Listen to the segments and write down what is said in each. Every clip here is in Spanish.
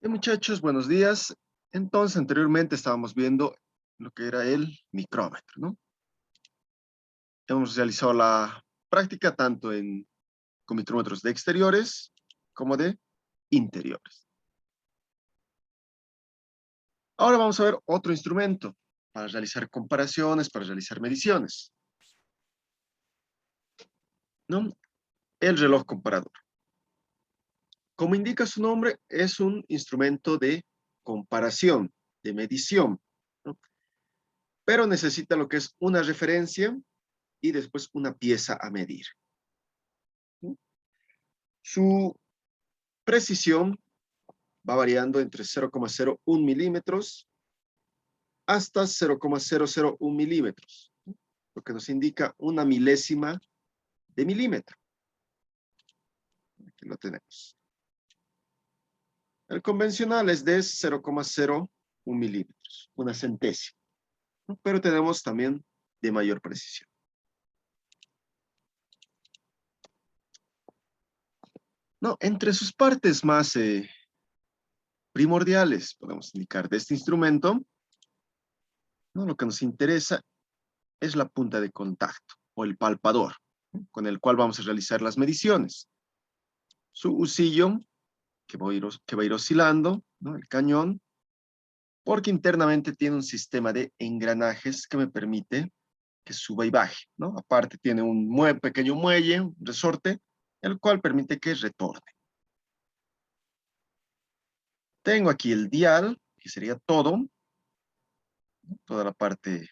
Bien, muchachos, buenos días. Entonces, anteriormente estábamos viendo lo que era el micrómetro, ¿no? Hemos realizado la práctica tanto con micrómetros de exteriores como de interiores. Ahora vamos a ver otro instrumento para realizar comparaciones, para realizar mediciones, ¿no? El reloj comparador. Como indica su nombre, es un instrumento de comparación, de medición, ¿no? Pero necesita lo que es una referencia y después una pieza a medir. Su precisión va variando entre 0,01 milímetros hasta 0,001 milímetros, lo que nos indica una milésima de milímetro. Aquí lo tenemos. El convencional es de 0,01 milímetros, una centésima, ¿no? Pero tenemos también de mayor precisión. No, entre sus partes más primordiales, podemos indicar de este instrumento, ¿no? Lo que nos interesa es la punta de contacto o el palpador, ¿no? Con el cual vamos a realizar las mediciones. Su husillo, que va a ir oscilando, ¿no? El cañón, porque internamente tiene un sistema de engranajes que me permite que suba y baje, ¿no? Aparte tiene un pequeño muelle, un resorte, el cual permite que retorne. Tengo aquí el dial, que sería todo, ¿no? Toda la parte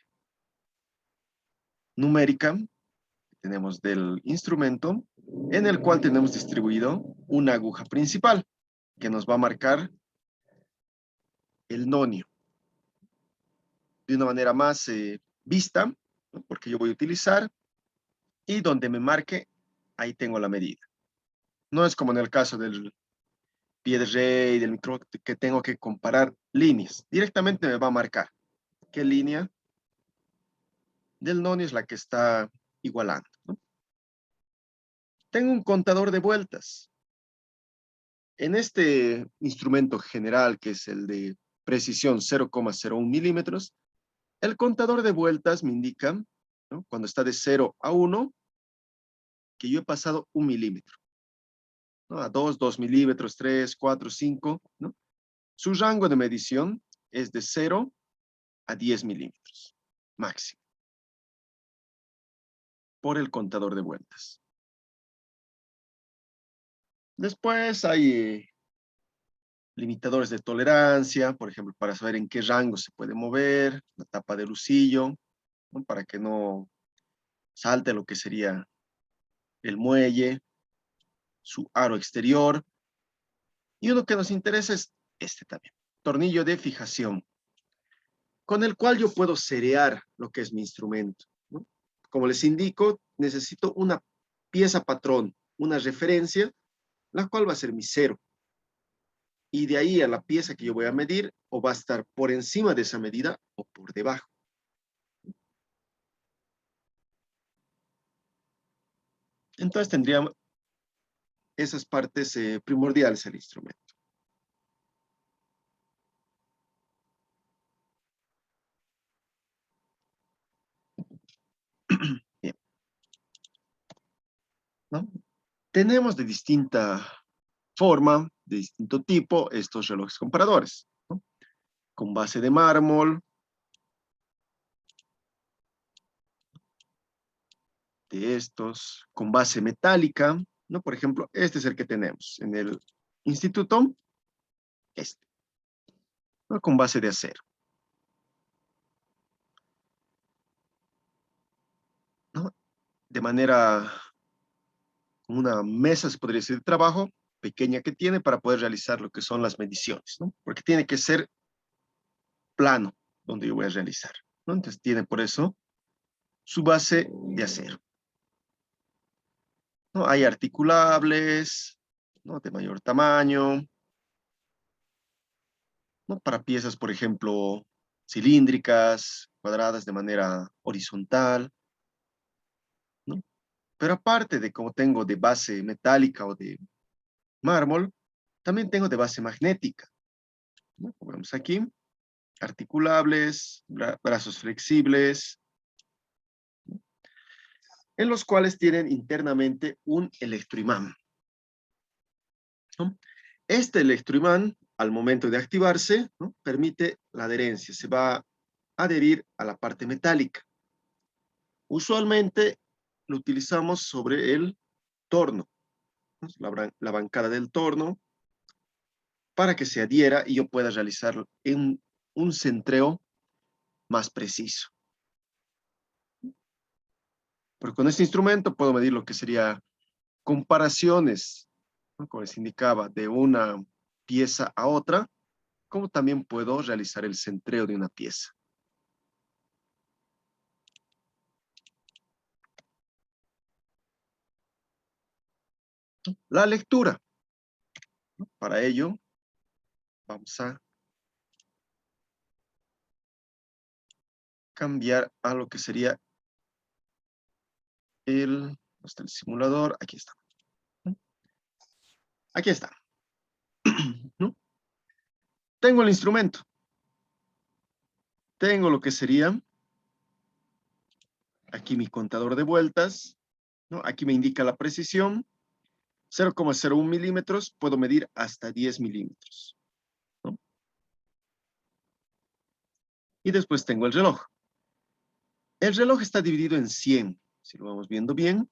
numérica que tenemos del instrumento, en el cual tenemos distribuido una aguja principal, que nos va a marcar el nonio de una manera más vista, ¿no? Porque yo voy a utilizar, y donde me marque, ahí tengo la medida. No es como en el caso del pie de rey, del micro, que tengo que comparar líneas. Directamente me va a marcar qué línea del nonio es la que está igualando, ¿no? Tengo un contador de vueltas. En este instrumento general, que es el de precisión 0,01 milímetros, el contador de vueltas me indica, ¿no? Cuando está de 0 a 1, que yo he pasado 1 milímetro, ¿no? A 2 milímetros, 3, 4, 5, ¿no? Su rango de medición es de 0 a 10 milímetros, máximo, por el contador de vueltas. Después hay limitadores de tolerancia, por ejemplo, para saber en qué rango se puede mover, la tapa del husillo, ¿no? Para que no salte lo que sería el muelle, su aro exterior. Y uno que nos interesa es este también, tornillo de fijación, con el cual yo puedo seriar lo que es mi instrumento, ¿no? Como les indico, necesito una pieza patrón, una referencia, la cual va a ser mi cero. Y de ahí a la pieza que yo voy a medir, o va a estar por encima de esa medida o por debajo. Entonces tendría esas partes primordiales del instrumento. Bien, ¿no? Tenemos de distinta forma, de distinto tipo, estos relojes comparadores, ¿no? Con base de mármol, de estos, con base metálica, ¿no? Por ejemplo, este es el que tenemos en el instituto, este, ¿no? Con base de acero, ¿no? De manera, una mesa, se podría decir, de trabajo pequeña que tiene para poder realizar lo que son las mediciones, ¿no? Porque tiene que ser plano donde yo voy a realizar, ¿no? Entonces tiene por eso su base de acero, ¿no? Hay articulables, ¿no? De mayor tamaño, ¿no? Para piezas, por ejemplo, cilíndricas, cuadradas de manera horizontal, ¿no? Pero aparte de como tengo de base metálica o de mármol, también tengo de base magnética, ¿no? Como vemos aquí, articulables, brazos flexibles, en los cuales tienen internamente un electroimán, ¿no? Este electroimán, al momento de activarse, ¿no?, permite la adherencia, se va a adherir a la parte metálica. Usualmente lo utilizamos sobre el torno, ¿no?, la bancada del torno, para que se adhiera y yo pueda realizar un centreo más preciso. Pero con este instrumento puedo medir lo que sería comparaciones, ¿no?, como les indicaba, de una pieza a otra, como también puedo realizar el centreo de una pieza. La lectura. Para ello, vamos a cambiar a lo que sería el simulador. Aquí está. Aquí está. ¿No? Tengo el instrumento. Tengo lo que sería aquí mi contador de vueltas, ¿no? Aquí me indica la precisión. 0,01 milímetros, puedo medir hasta 10 milímetros, ¿no? Y después tengo el reloj. El reloj está dividido en 100, si lo vamos viendo bien.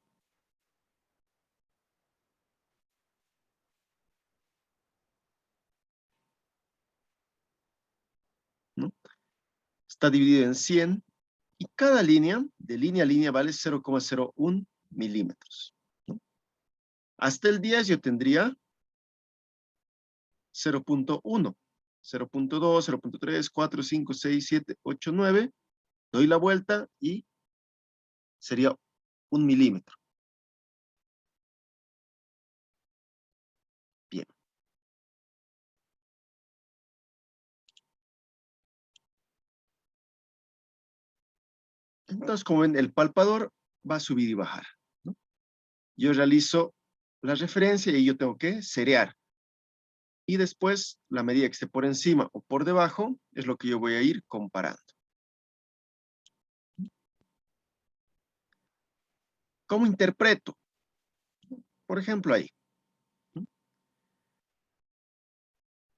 ¿No? Está dividido en 100 y cada línea, de línea a línea, vale 0,01 milímetros, ¿no? Hasta el 10 yo tendría 0,1, 0,2, 0,3, 4, 5, 6, 7, 8, 9. Doy la vuelta y sería 1 milímetro. Bien. Entonces, como ven, el palpador va a subir y bajar, ¿no? Yo realizo la referencia y yo tengo que seriar. Y después, la medida que esté por encima o por debajo, es lo que yo voy a ir comparando. ¿Cómo interpreto? Por ejemplo, ahí.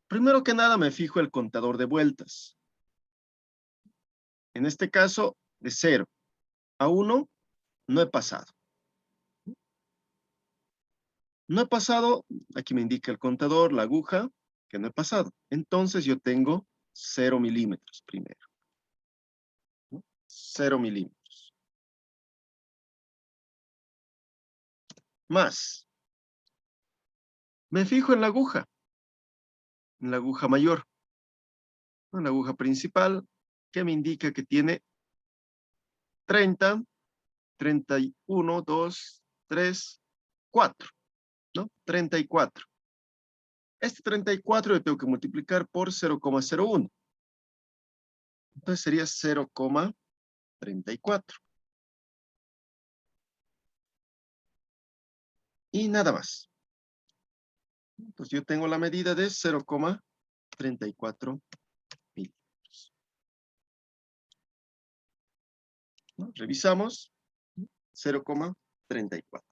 Primero que nada, me fijo el contador de vueltas. En este caso, de 0 a 1, no he pasado. No he pasado, aquí me indica el contador, la aguja, que no he pasado. Entonces yo tengo 0 milímetros primero. 0 milímetros. Más. Me fijo en la aguja mayor, ¿no?, la aguja principal, que me indica que tiene 30, 31, 2, 3, 4, ¿no? 34. Este 34 yo tengo que multiplicar por 0,01. Entonces sería 0,34. Y nada más. Entonces yo tengo la medida de 0,34 milímetros, ¿no? Revisamos. 0,34.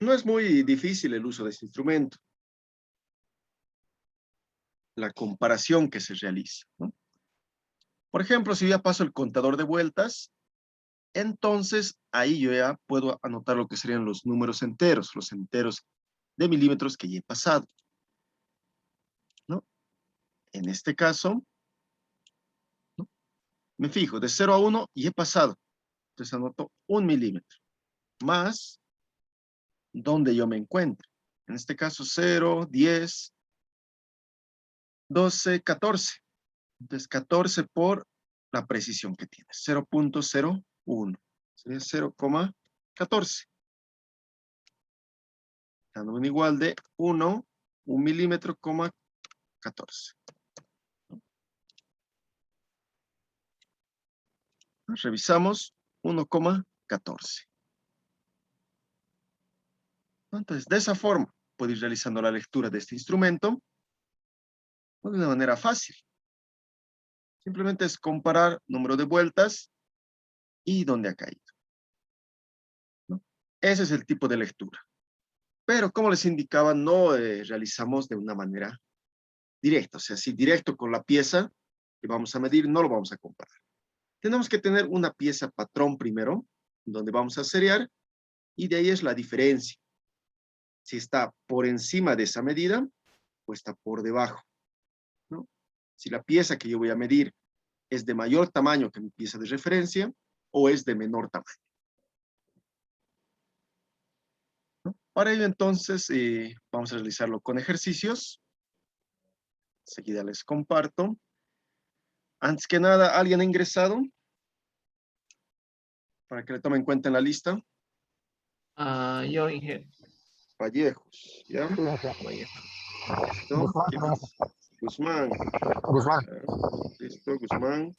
No es muy difícil el uso de este instrumento. La comparación que se realiza, ¿no? Por ejemplo, si ya paso el contador de vueltas, entonces ahí yo ya puedo anotar lo que serían los números enteros, los enteros de milímetros que ya he pasado, ¿no? En este caso, ¿no?, me fijo, de 0 a 1 y he pasado. Entonces anoto 1 milímetro, más donde yo me encuentre. En este caso, 0, 10, 12, 14. Entonces, 14 por la precisión que tiene, 0,01. Sería 0,14. Dándome un igual de 1 milímetro, 14. Revisamos 1,14. Entonces, de esa forma, puedo ir realizando la lectura de este instrumento de una manera fácil. Simplemente es comparar número de vueltas y dónde ha caído, ¿no? Ese es el tipo de lectura. Pero como les indicaba, no realizamos de una manera directa. O sea, si directo con la pieza que vamos a medir, no lo vamos a comparar. Tenemos que tener una pieza patrón primero, donde vamos a seriar, y de ahí es la diferencia. Si está por encima de esa medida, o está por debajo, ¿no? Si la pieza que yo voy a medir es de mayor tamaño que mi pieza de referencia, o es de menor tamaño, ¿no? Para ello, entonces, vamos a realizarlo con ejercicios. Enseguida les comparto. Antes que nada, ¿alguien ha ingresado? Para que le tomen en cuenta en la lista. Yo, Inge. Vallejos, ¿ya? ¿Listo? ¿Quién más? Guzmán. Guzmán. Listo, Guzmán.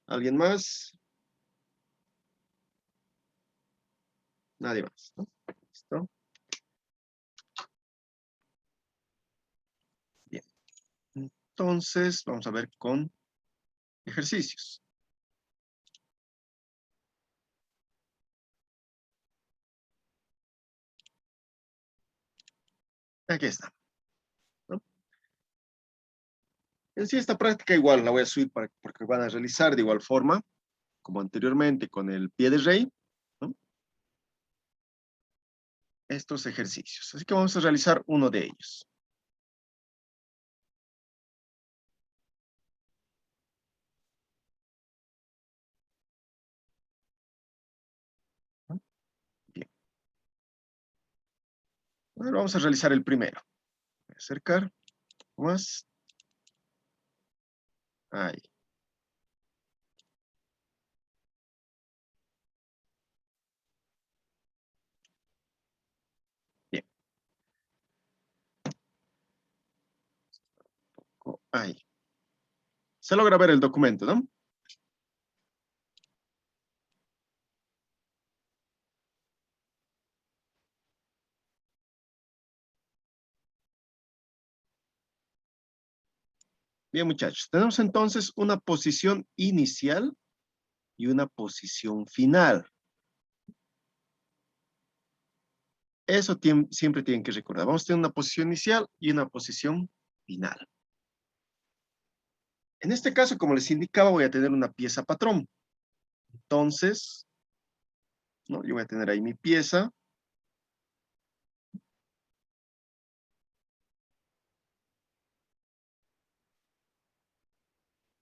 ¿Alguien más? Nadie más, ¿no? ¿Listo? Bien. Entonces, vamos a ver con ejercicios. Aquí está, ¿no? En sí, esta práctica igual la voy a subir porque van a realizar de igual forma, como anteriormente con el pie de rey, ¿no? Estos ejercicios. Así que vamos a realizar uno de ellos. Bien. Ahora vamos a realizar el primero. Voy a acercar más. Ahí. Bien. Ahí. Se logra ver el documento, ¿no? Bien, muchachos. Tenemos entonces una posición inicial y una posición final. Eso siempre tienen que recordar. Vamos a tener una posición inicial y una posición final. En este caso, como les indicaba, voy a tener una pieza patrón. Entonces, ¿no? Yo voy a tener ahí mi pieza.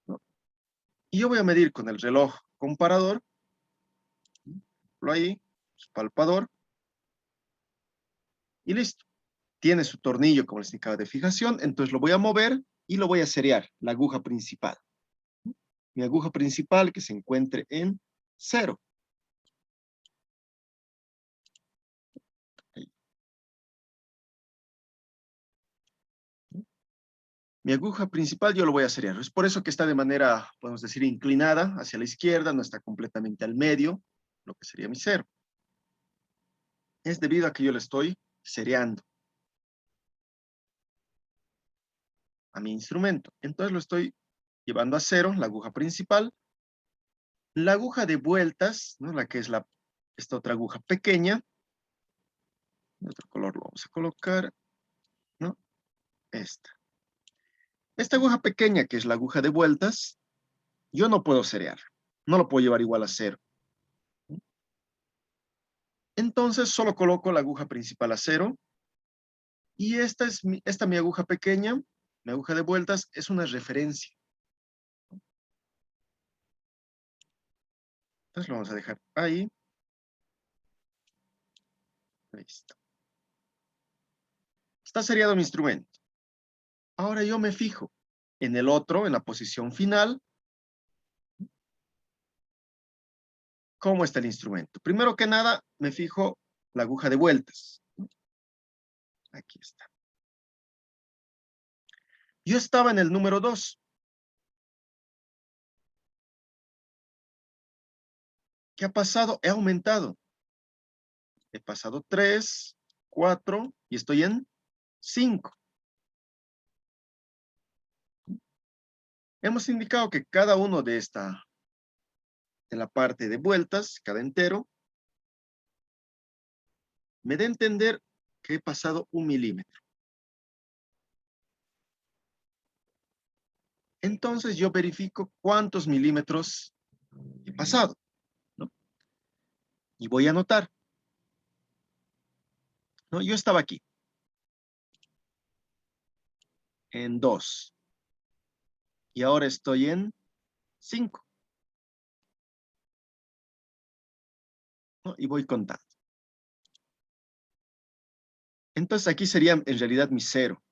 ¿No? Y yo voy a medir con el reloj comparador. Lo ahí, su palpador. Y listo. Tiene su tornillo, como les indicaba, de fijación. Entonces lo voy a mover y lo voy a seriar, la aguja principal. Mi aguja principal que se encuentre en 0. Mi aguja principal yo lo voy a seriar. Es por eso que está de manera, podemos decir, inclinada hacia la izquierda, no está completamente al medio, lo que sería mi 0. Es debido a que yo le estoy seriando a mi instrumento. Entonces lo estoy llevando a 0, la aguja principal. La aguja de vueltas, ¿no? La que es esta otra aguja pequeña, de otro color lo vamos a colocar, ¿no? Esta. Esta aguja pequeña, que es la aguja de vueltas, yo no puedo seriar. No lo puedo llevar igual a 0. Entonces solo coloco la aguja principal a 0. Y esta mi aguja pequeña, mi aguja de vueltas, es una referencia. Entonces lo vamos a dejar ahí. Listo. Está seriado mi instrumento. Ahora yo me fijo en el otro, en la posición final. ¿Cómo está el instrumento? Primero que nada, me fijo la aguja de vueltas. Aquí está. Yo estaba en el número 2. ¿Qué ha pasado? He aumentado. He pasado 3, 4 y estoy en 5. Hemos indicado que cada uno de la parte de vueltas, cada entero, me da a entender que he pasado 1 milímetro. Entonces yo verifico cuántos milímetros he pasado, ¿no? Y voy a anotar, ¿no? Yo estaba aquí, en 2. Y ahora estoy en 5, ¿no? Y voy contando. Entonces aquí sería en realidad mi 0,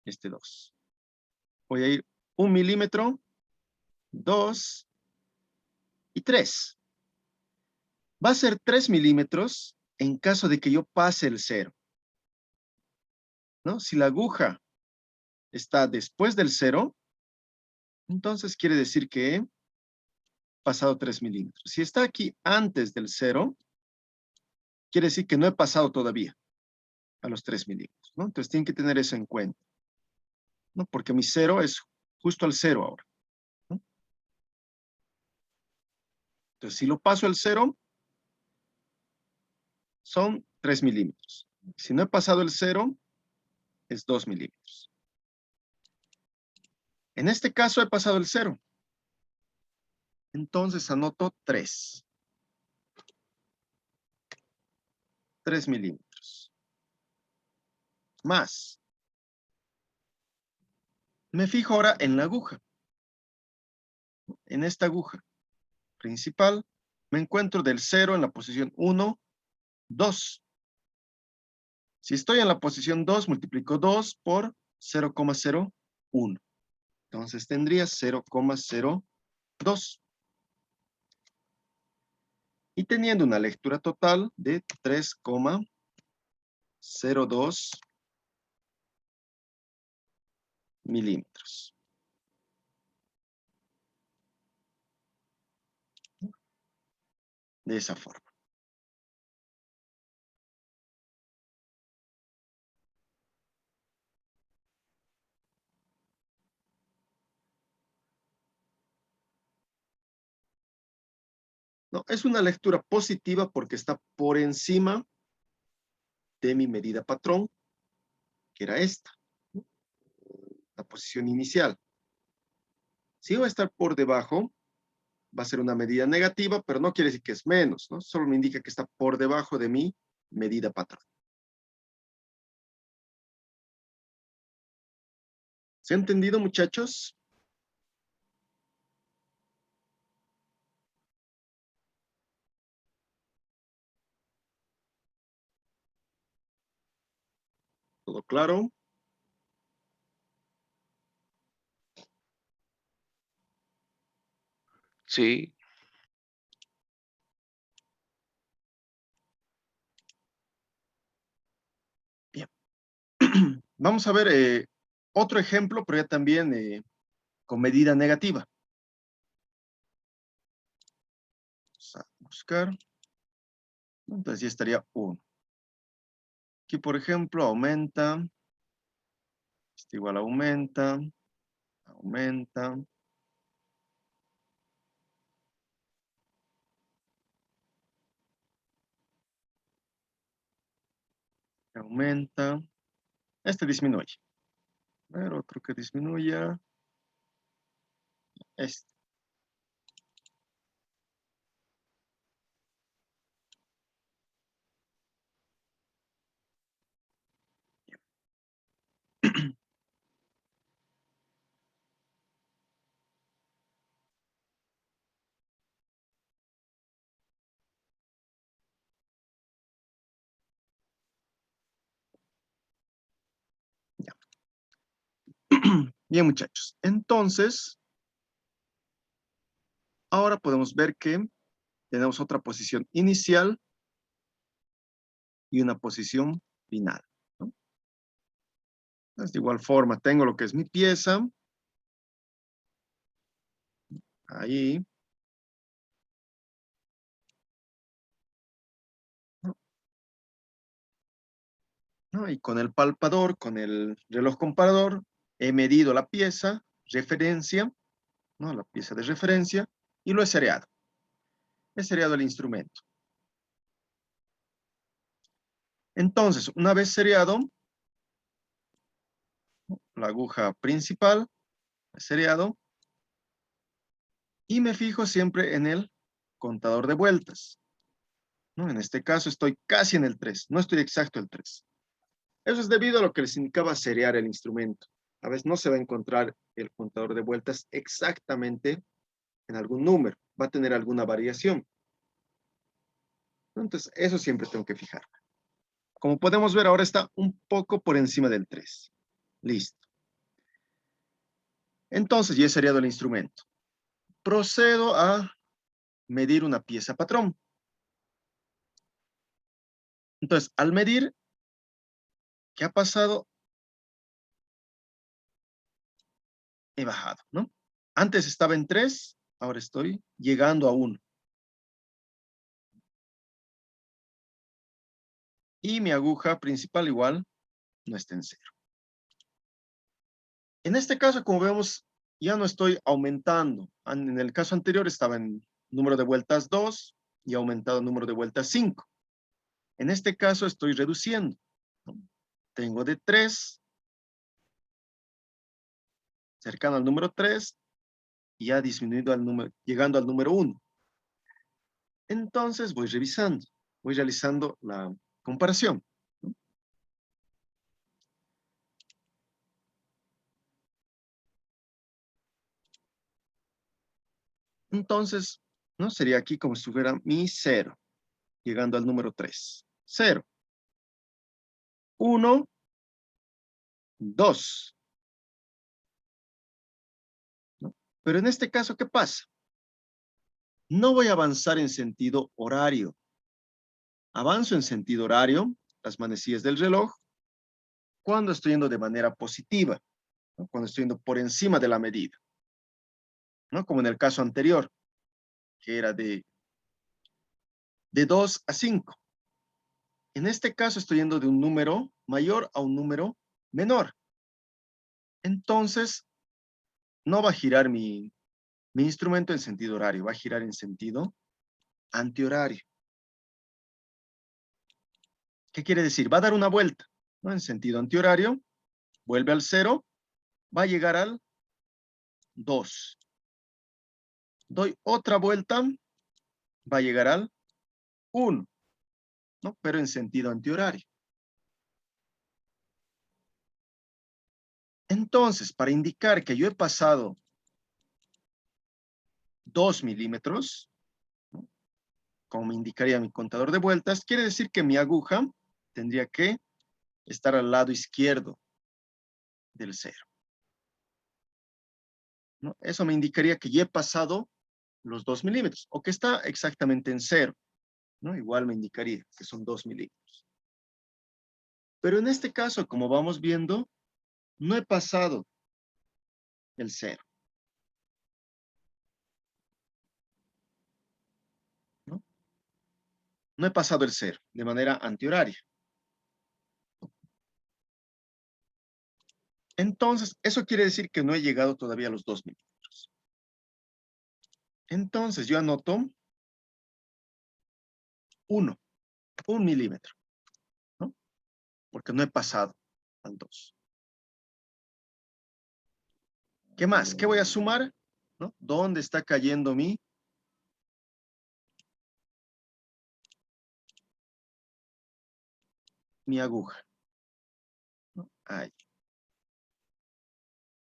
este 2. Voy a ir 1 milímetro, 2 y 3. Va a ser 3 milímetros en caso de que yo pase el 0, ¿no? Si la aguja está después del 0, entonces quiere decir que he pasado 3 milímetros. Si está aquí antes del 0, quiere decir que no he pasado todavía a los 3 milímetros, ¿no? Entonces tienen que tener eso en cuenta, ¿no? Porque mi 0 es justo al 0 ahora, ¿no? Entonces, si lo paso al 0, son 3 milímetros. Si no he pasado el 0, es 2 milímetros. En este caso he pasado el 0. Entonces anoto 3. 3 milímetros. Más. Me fijo ahora en la aguja. En esta aguja principal me encuentro del 0 en la posición 1, 2. Si estoy en la posición 2, multiplico 2 por 0,01. Entonces tendría 0,02. Y teniendo una lectura total de 3,02 milímetros. De esa forma. No, es una lectura positiva porque está por encima de mi medida patrón, que era esta, ¿no? La posición inicial. Si va a estar por debajo, va a ser una medida negativa, pero no quiere decir que es menos, ¿no? Solo me indica que está por debajo de mi medida patrón. ¿Se ha entendido, muchachos? ¿Todo claro? Sí. Bien. Vamos a ver otro ejemplo, pero ya también con medida negativa. Vamos a buscar. Entonces ya estaría 1. Aquí, por ejemplo, aumenta. Este igual aumenta. Aumenta. Aumenta. Este disminuye. A ver, otro que disminuya. Este. Ya. Bien, muchachos. Entonces, ahora podemos ver que tenemos otra posición inicial y una posición final, ¿no? Entonces, de igual forma, tengo lo que es mi pieza. Ahí. ¿no? Y con el palpador, con el reloj comparador, he medido la pieza, referencia, ¿no? La pieza de referencia, y lo he seriado. He seriado el instrumento. Entonces, una vez seriado, la aguja principal, he seriado, y me fijo siempre en el contador de vueltas, ¿no? En este caso estoy casi en el 3, no estoy exacto el 3. Eso es debido a lo que les indicaba seriar el instrumento. A veces no se va a encontrar el contador de vueltas exactamente en algún número, va a tener alguna variación. Entonces, eso siempre tengo que fijar. Como podemos ver, ahora está un poco por encima del 3. Listo. Entonces, ya he seriado el instrumento. Procedo a medir una pieza patrón. Entonces, al medir, ¿qué ha pasado? He bajado, ¿no? Antes estaba en 3, ahora estoy llegando a 1. Y mi aguja principal igual no está en 0. En este caso, como vemos, ya no estoy aumentando. En el caso anterior estaba en número de vueltas 2 y he aumentado el número de vueltas 5. En este caso estoy reduciendo, ¿no? Tengo de 3, cercano al número 3, y ha disminuido al número, llegando al número 1. Entonces voy revisando, voy realizando la comparación, ¿no? Entonces, ¿no? Sería aquí como si estuviera mi 0, llegando al número 3. 0, 1, 2. ¿No? Pero en este caso, ¿qué pasa? No voy a avanzar en sentido horario. Avanzo en sentido horario, las manecillas del reloj, cuando estoy yendo de manera positiva, ¿no? Cuando estoy yendo por encima de la medida, ¿no? Como en el caso anterior, que era de 2 a 5. En este caso estoy yendo de un número mayor a un número menor. Entonces, no va a girar mi instrumento en sentido horario, va a girar en sentido antihorario. ¿Qué quiere decir? Va a dar una vuelta, ¿no? En sentido antihorario, vuelve al 0, va a llegar al 2. Doy otra vuelta, va a llegar al 1, ¿no? Pero en sentido antihorario. Entonces, para indicar que yo he pasado 2 milímetros, ¿no? Como me indicaría mi contador de vueltas, quiere decir que mi aguja tendría que estar al lado izquierdo del 0, ¿no? Eso me indicaría que ya he pasado los 2 milímetros, o que está exactamente en 0, ¿no? Igual me indicaría que son 2 milímetros. Pero en este caso, como vamos viendo, no he pasado el 0, ¿no? No he pasado el 0 de manera antihoraria. Entonces, eso quiere decir que no he llegado todavía a los 2 milímetros. Entonces, yo anoto 1 milímetro, ¿no? Porque no he pasado al 2. ¿Qué más? ¿Qué voy a sumar? ¿No? ¿Dónde está cayendo mi aguja? ¿No? Ahí.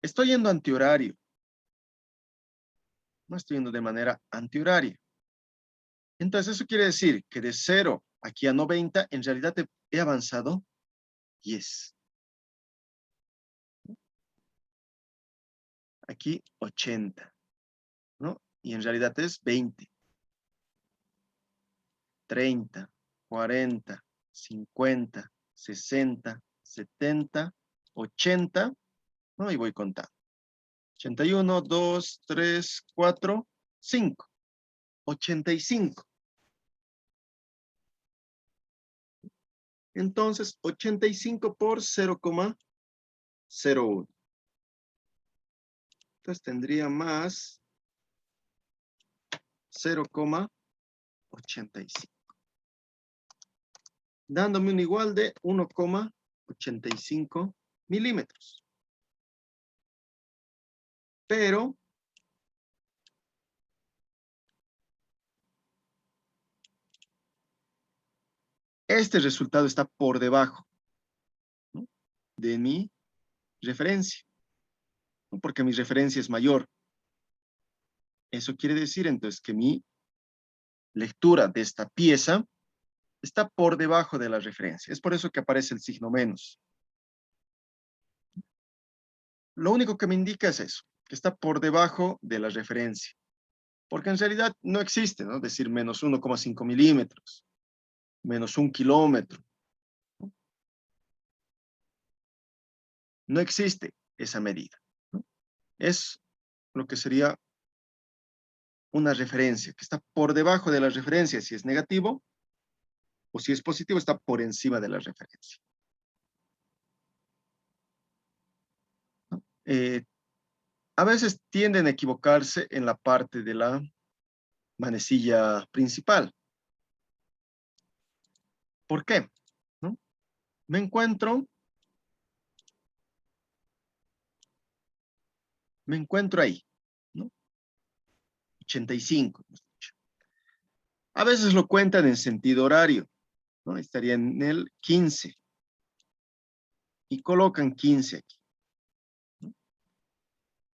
Estoy yendo antihorario. No estoy yendo de manera antihoraria. Entonces, eso quiere decir que de 0 aquí a 90, en realidad he avanzado 10. Aquí 80, ¿no? Y en realidad es 20, 30, 40, 50, 60, 70, 80, ¿no? Y voy contando. 81, 2, 3, 4, 5. 85. Entonces, 85 por 0,01. Entonces tendría más 0,85. Dándome un igual de 1,85 milímetros. Pero este resultado está por debajo, ¿no?, de mi referencia, ¿no?, porque mi referencia es mayor. Eso quiere decir entonces que mi lectura de esta pieza está por debajo de la referencia. Es por eso que aparece el signo menos. Lo único que me indica es eso, que está por debajo de la referencia. Porque en realidad no existe, ¿no?, decir menos 1,5 milímetros, menos 1 kilómetro. No existe esa medida, ¿no? Es lo que sería una referencia, que está por debajo de la referencia. Si es negativo, o si es positivo, está por encima de la referencia, ¿no? A veces tienden a equivocarse en la parte de la manecilla principal. ¿Por qué? ¿No? Me encuentro ahí, ¿no? 85. A veces lo cuentan en sentido horario, ¿no? Estaría en el 15. Y colocan 15 aquí, ¿no?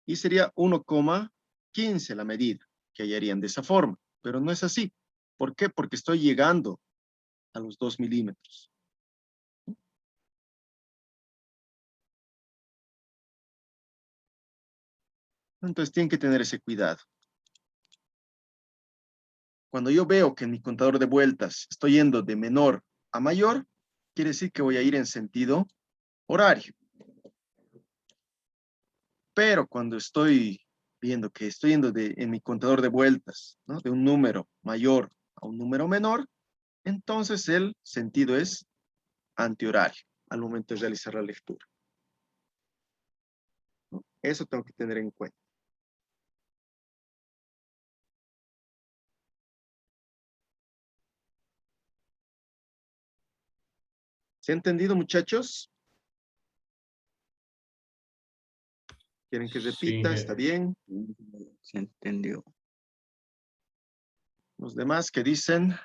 Y sería 1,15 la medida que hallarían de esa forma. Pero no es así. ¿Por qué? Porque estoy llegando a los 2 milímetros. Entonces tienen que tener ese cuidado. Cuando yo veo que en mi contador de vueltas estoy yendo de menor a mayor, quiere decir que voy a ir en sentido horario. Pero cuando estoy viendo que estoy yendo en mi contador de vueltas, ¿no?, de un número mayor a un número menor, entonces el sentido es antihorario al momento de realizar la lectura, ¿no? Eso tengo que tener en cuenta. ¿Se ha entendido, muchachos? ¿Quieren que repita? Sí. ¿Está bien? Se entendió. Los demás que dicen,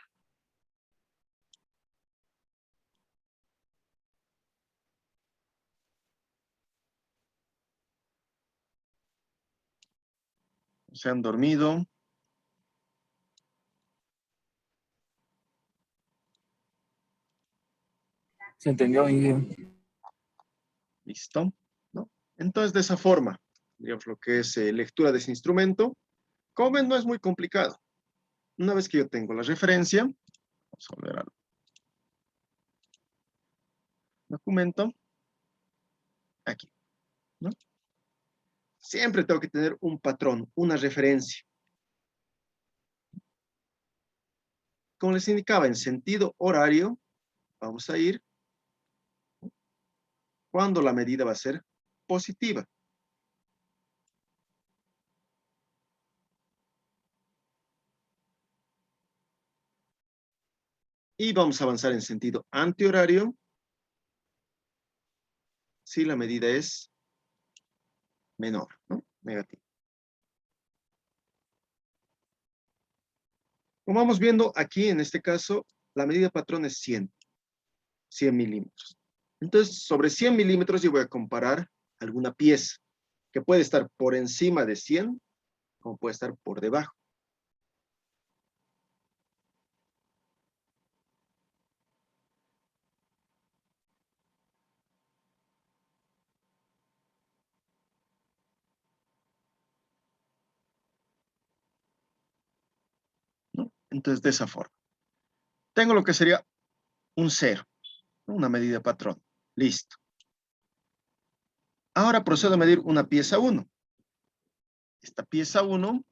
se han dormido. Se entendió, Inge. ¿Listo? ¿No? Entonces, de esa forma, digamos lo que es lectura de ese instrumento, como ven, no es muy complicado. Una vez que yo tengo la referencia, vamos a volver al documento, aquí, ¿no? Siempre tengo que tener un patrón, una referencia. Como les indicaba, en sentido horario, vamos a ir cuando la medida va a ser positiva. Y vamos a avanzar en sentido antihorario si la medida es menor, ¿no?, negativa. Como vamos viendo aquí, en este caso, la medida patrón es 100 milímetros. Entonces, sobre 100 milímetros yo voy a comparar alguna pieza que puede estar por encima de 100, como puede estar por debajo. ¿No? Entonces, de esa forma. Tengo lo que sería un 0, ¿no?, una medida patrón. Listo. Ahora procedo a medir una pieza 1. Esta pieza 1,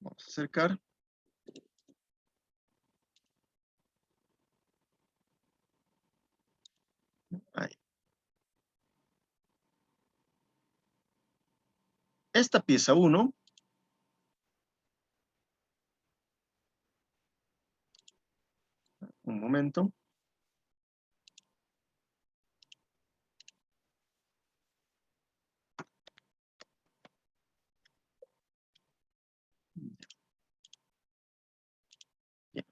vamos a acercar. esta pieza 1, un momento. Bien,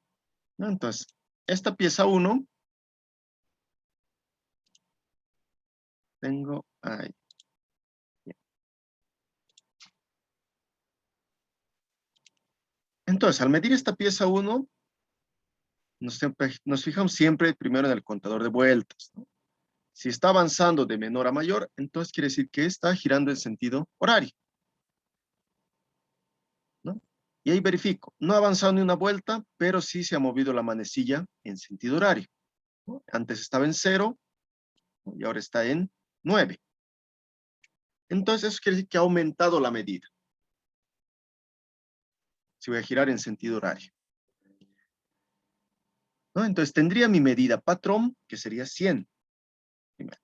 ¿no? Entonces, esta pieza 1, tengo ahí. Bien. Entonces, al medir esta pieza 1, nos fijamos siempre primero en el contador de vueltas, ¿no? Si está avanzando de menor a mayor, entonces quiere decir que está girando en sentido horario, ¿no? Y ahí verifico, no ha avanzado ni una vuelta, pero sí se ha movido la manecilla en sentido horario, ¿no? Antes estaba en 0, ¿no? Y ahora está en 9. Entonces eso quiere decir que ha aumentado la medida. Si voy a girar en sentido horario, ¿no? Entonces tendría mi medida patrón, que sería 100.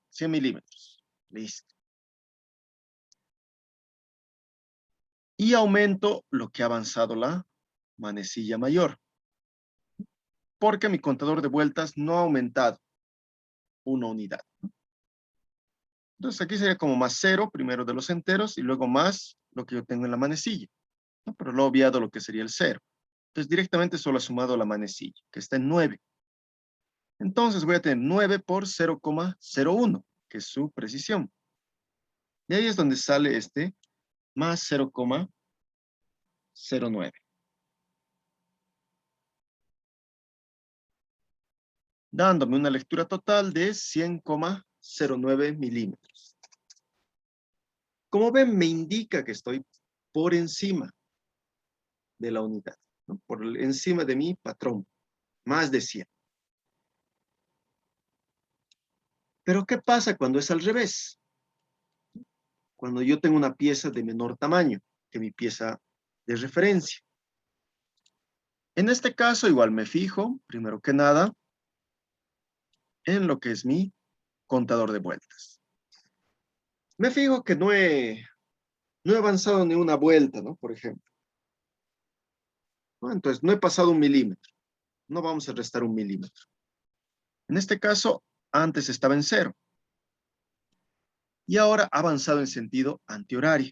100 milímetros. Listo. Y aumento lo que ha avanzado la manecilla mayor, porque mi contador de vueltas no ha aumentado una unidad. Entonces aquí sería como más 0, primero de los enteros, y luego más lo que yo tengo en la manecilla, ¿no? Pero lo he obviado lo que sería el 0. Entonces directamente solo he sumado la manecilla, que está en 9. Entonces voy a tener 9 por 0,01, que es su precisión. Y ahí es donde sale este más 0,09. Dándome una lectura total de 100,09 milímetros. Como ven, me indica que estoy por encima de la unidad, ¿no? Por encima de mi patrón, más de 100. Pero ¿qué pasa cuando es al revés? Cuando yo tengo una pieza de menor tamaño que mi pieza de referencia. En este caso, igual me fijo, primero que nada, en lo que es mi contador de vueltas. Me fijo que no he avanzado ni una vuelta, ¿no? Por ejemplo, ¿no? Entonces, no he pasado 1 milímetro. No vamos a restar 1 milímetro. En este caso, antes estaba en 0. Y ahora ha avanzado en sentido antihorario.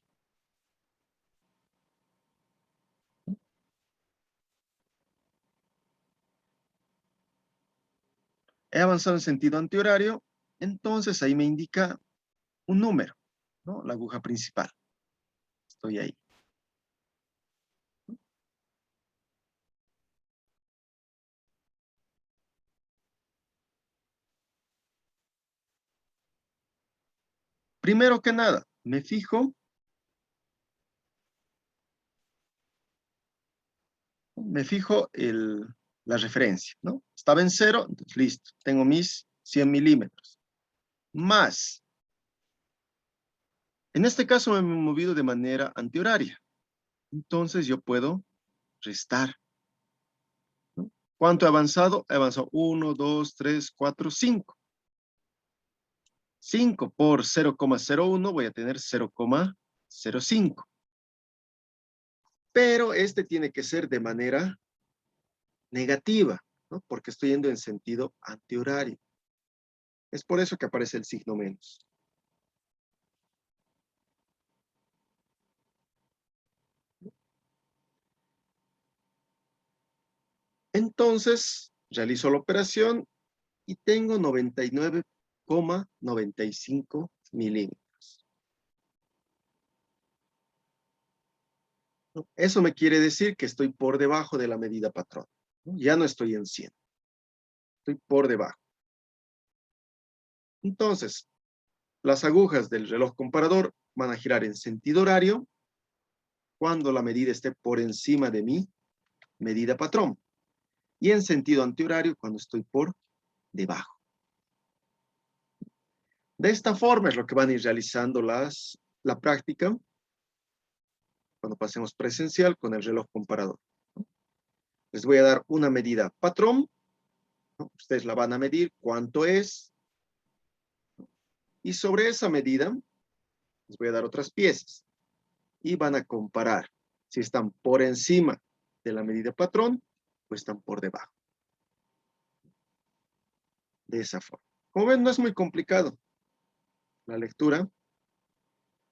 He avanzado en sentido antihorario, entonces ahí me indica un número, ¿no? La aguja principal. Estoy ahí. Primero que nada, me fijo la referencia, ¿no? Estaba en 0, entonces listo, tengo mis 100 milímetros. Más, en este caso me he movido de manera antihoraria, entonces yo puedo restar, ¿no? ¿Cuánto he avanzado? He avanzado 1, 2, 3, 4, 5. 5 por 0,01 voy a tener 0,05. Pero este tiene que ser de manera negativa, ¿no? Porque estoy yendo en sentido antihorario. Es por eso que aparece el signo menos. Entonces, realizo la operación y tengo 99,95 milímetros. ¿No? Eso me quiere decir que estoy por debajo de la medida patrón, ¿no? Ya no estoy en 100. Estoy por debajo. Entonces, las agujas del reloj comparador van a girar en sentido horario cuando la medida esté por encima de mi medida patrón. Y en sentido antihorario cuando estoy por debajo. De esta forma es lo que van a ir realizando la práctica cuando pasemos presencial con el reloj comparador. Les voy a dar una medida patrón, ¿no? Ustedes la van a medir, cuánto es, y sobre esa medida les voy a dar otras piezas. y van a comparar. Si están por encima de la medida patrón o están por debajo. De esa forma. Como ven, no es muy complicado. La lectura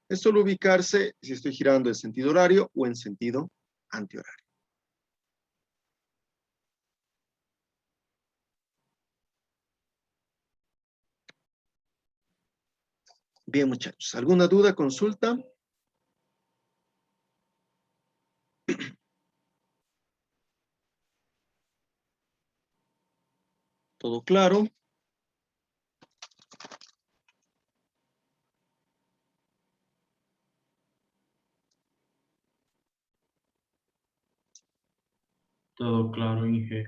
es solo ubicarse si estoy girando en sentido horario o en sentido antihorario. Bien, muchachos. ¿Alguna duda, consulta? ¿Todo claro? Todo claro, Inge.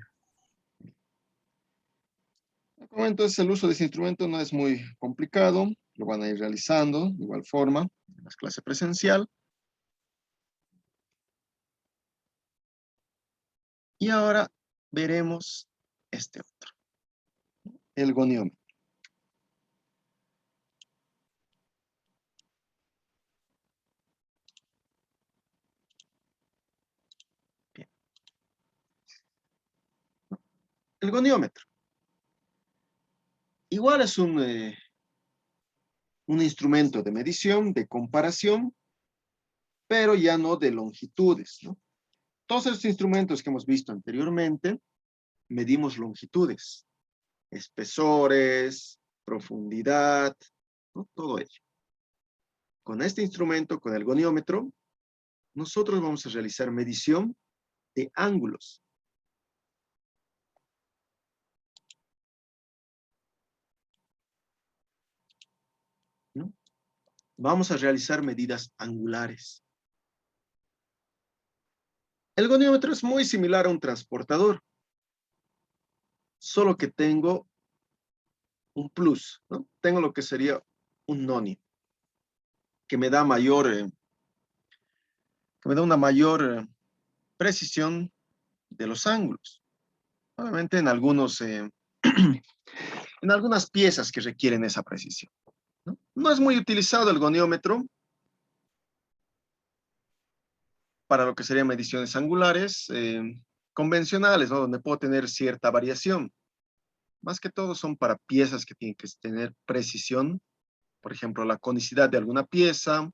Como entonces el uso de ese instrumento no es muy complicado. Lo van a ir realizando de igual forma en las clases presencial. Y ahora veremos este otro. El goniómetro. Bien. El goniómetro. Igual es un instrumento de medición, de comparación, pero ya no de longitudes, ¿no? Todos estos instrumentos que hemos visto anteriormente, medimos longitudes, espesores, profundidad, ¿no? Todo ello. Con este instrumento, con el goniómetro, nosotros vamos a realizar medición de ángulos. ¿No? Vamos a realizar medidas angulares. El goniómetro es muy similar a un transportador, solo que tengo un plus, ¿no? Tengo lo que sería un nonio, que me da una mayor precisión de los ángulos. Obviamente en en algunas piezas que requieren esa precisión, ¿no? No es muy utilizado el goniómetro para lo que serían mediciones angulares convencionales, ¿no? Donde puedo tener cierta variación. Más que todo son para piezas que tienen que tener precisión. Por ejemplo, la conicidad de alguna pieza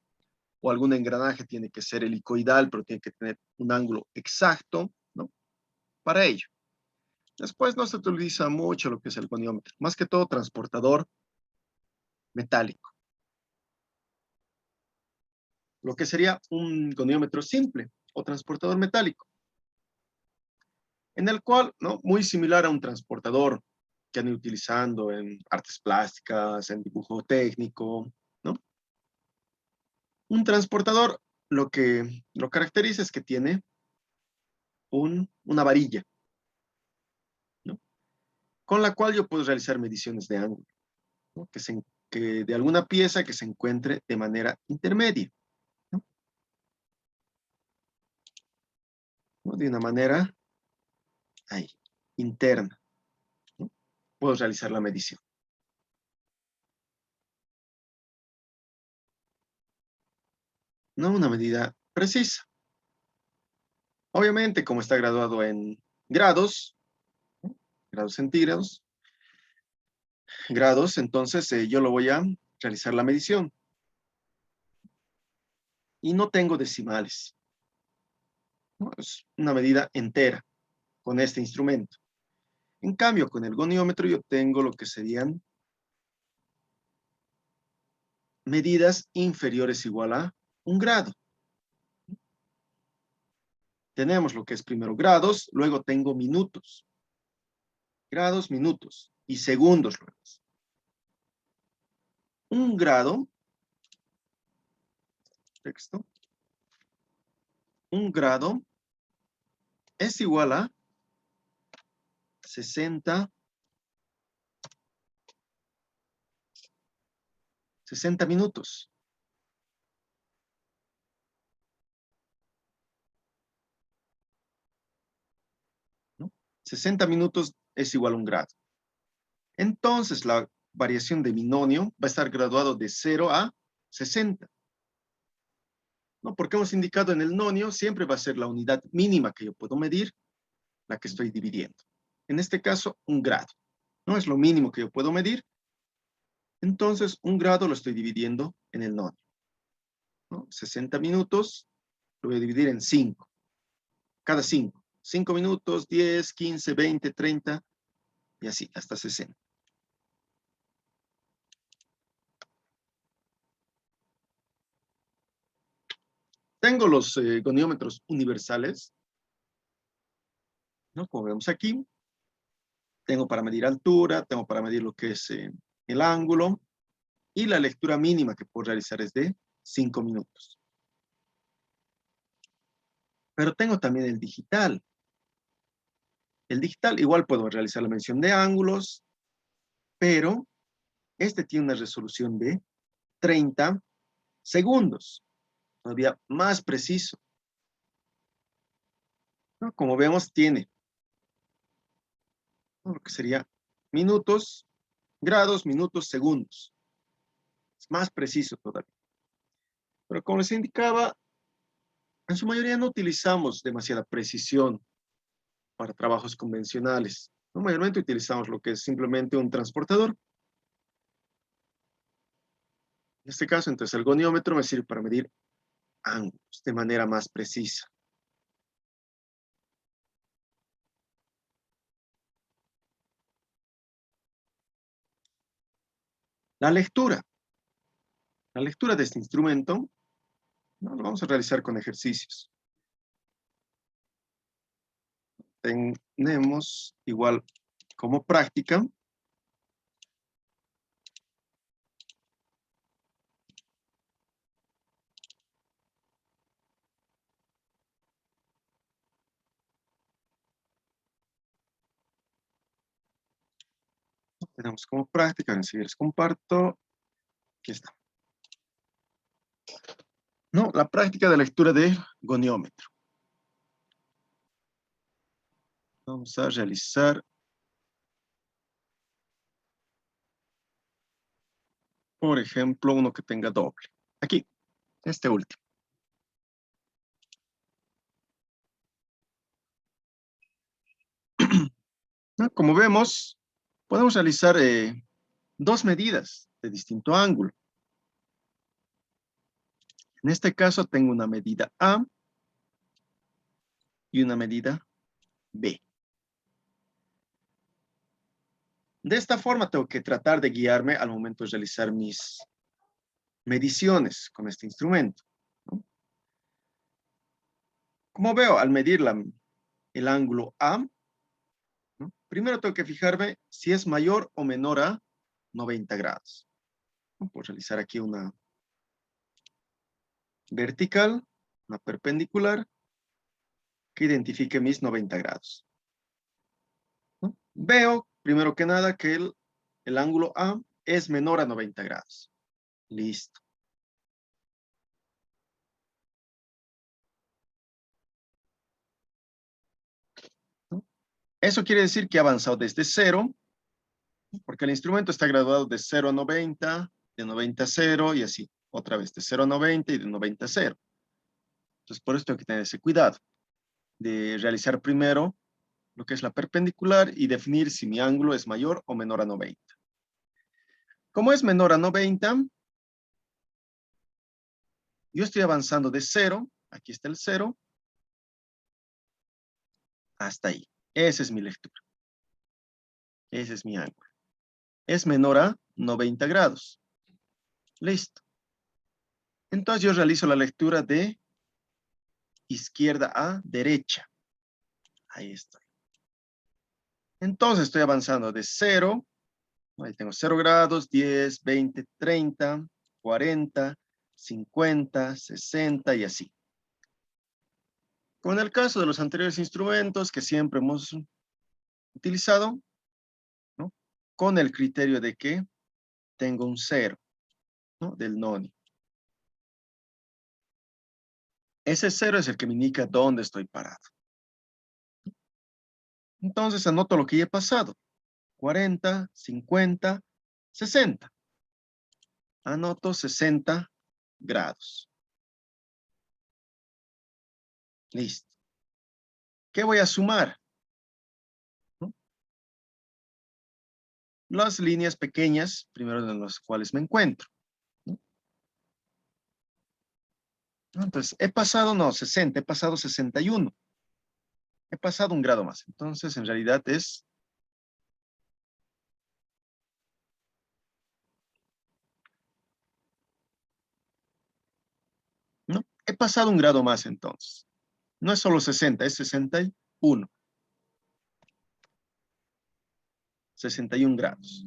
o algún engranaje tiene que ser helicoidal, pero tiene que tener un ángulo exacto, ¿no? Para ello. Después no se utiliza mucho lo que es el goniómetro. Más que todo transportador metálico. Lo que sería un goniómetro simple o transportador metálico, en el cual, ¿no? Muy similar a un transportador que han ido utilizando en artes plásticas, en dibujo técnico, ¿no? Un transportador lo que lo caracteriza es que tiene una varilla, ¿no? Con la cual yo puedo realizar mediciones de ángulo, ¿no? Que de alguna pieza que se encuentre de manera intermedia, ¿no? De una manera ahí, interna, ¿no? Puedo realizar la medición. No una medida precisa. Obviamente, como está graduado en grados, ¿no? Grados centígrados, grados, entonces yo lo voy a realizar la medición. Y no tengo decimales, ¿no? Es una medida entera con este instrumento. En cambio, con el goniómetro yo tengo lo que serían medidas inferiores igual a un grado. Tenemos lo que es primero grados, luego tengo minutos. Grados, minutos y segundos luego. Un grado, texto, un grado es igual a 60 minutos. ¿No? 60 minutos es igual a un grado. Entonces, la variación de binomio va a estar graduado de 0 a 60. ¿no? Porque hemos indicado en el nonio, siempre va a ser la unidad mínima que yo puedo medir, la que estoy dividiendo. En este caso, 1 grado, ¿no? Es lo mínimo que yo puedo medir. Entonces, 1 grado lo estoy dividiendo en el nonio, ¿no? 60 minutos, lo voy a dividir en 5. Cada 5. 5 minutos, 10, 15, 20, 30, y así, hasta 60. Tengo los goniómetros universales, ¿no? Como vemos aquí. Tengo para medir altura, tengo para medir lo que es el ángulo, y la lectura mínima que puedo realizar es de 5 minutos. Pero tengo también el digital. El digital igual puedo realizar la medición de ángulos, pero este tiene una resolución de 30 segundos. Todavía más preciso, ¿no? Como vemos, tiene, ¿no?, lo que sería minutos, grados, minutos, segundos. Es más preciso todavía. Pero como les indicaba, en su mayoría no utilizamos demasiada precisión para trabajos convencionales, ¿no? Mayormente utilizamos lo que es simplemente un transportador. En este caso, entonces, el goniómetro me sirve para medir ángulos de manera más precisa. La lectura. La lectura de este instrumento, ¿no?, lo vamos a realizar con ejercicios. Tenemos igual como práctica enseguida les comparto. Aquí está. No, la práctica de lectura de goniómetro. Vamos a realizar, por ejemplo, uno que tenga doble. Aquí, este último. ¿No? Como vemos, podemos realizar 2 medidas de distinto ángulo. En este caso tengo una medida A y una medida B. De esta forma tengo que tratar de guiarme al momento de realizar mis mediciones con este instrumento, ¿no? Como veo, al medir el ángulo A, ¿no?, primero tengo que fijarme si es mayor o menor a 90 grados. Puedo realizar aquí una vertical, una perpendicular, que identifique mis 90 grados, ¿no? Veo, primero que nada, que el ángulo A es menor a 90 grados. Listo. ¿No? Eso quiere decir que he avanzado desde 0, porque el instrumento está graduado de 0 a 90, de 90 a 0, y así. Otra vez, de 0 a 90 y de 90 a 0. Entonces, por eso tengo que tener ese cuidado de realizar primero lo que es la perpendicular y definir si mi ángulo es mayor o menor a 90. Como es menor a 90, yo estoy avanzando de 0, aquí está el 0, hasta ahí. Esa es mi lectura. Ese es mi ángulo. Es menor a 90 grados. Listo. Entonces yo realizo la lectura de izquierda a derecha. Ahí estoy. Entonces estoy avanzando de 0, ahí tengo 0 grados, 10, 20, 30, 40, 50, 60 y así. Como en el caso de los anteriores instrumentos que siempre hemos utilizado, ¿no?, con el criterio de que tengo un 0, ¿no?, del nonio. Ese 0 es el que me indica dónde estoy parado. Entonces anoto lo que ya he pasado. 40, 50, 60. Anoto 60 grados. Listo. ¿Qué voy a sumar? ¿No? Las líneas pequeñas, primero en las cuales me encuentro. ¿No? Entonces, he pasado, no, 60, he pasado 61. He pasado un grado más. Entonces, en realidad es... ¿No? He pasado un grado más entonces. No es solo 60, es 61. 61 grados.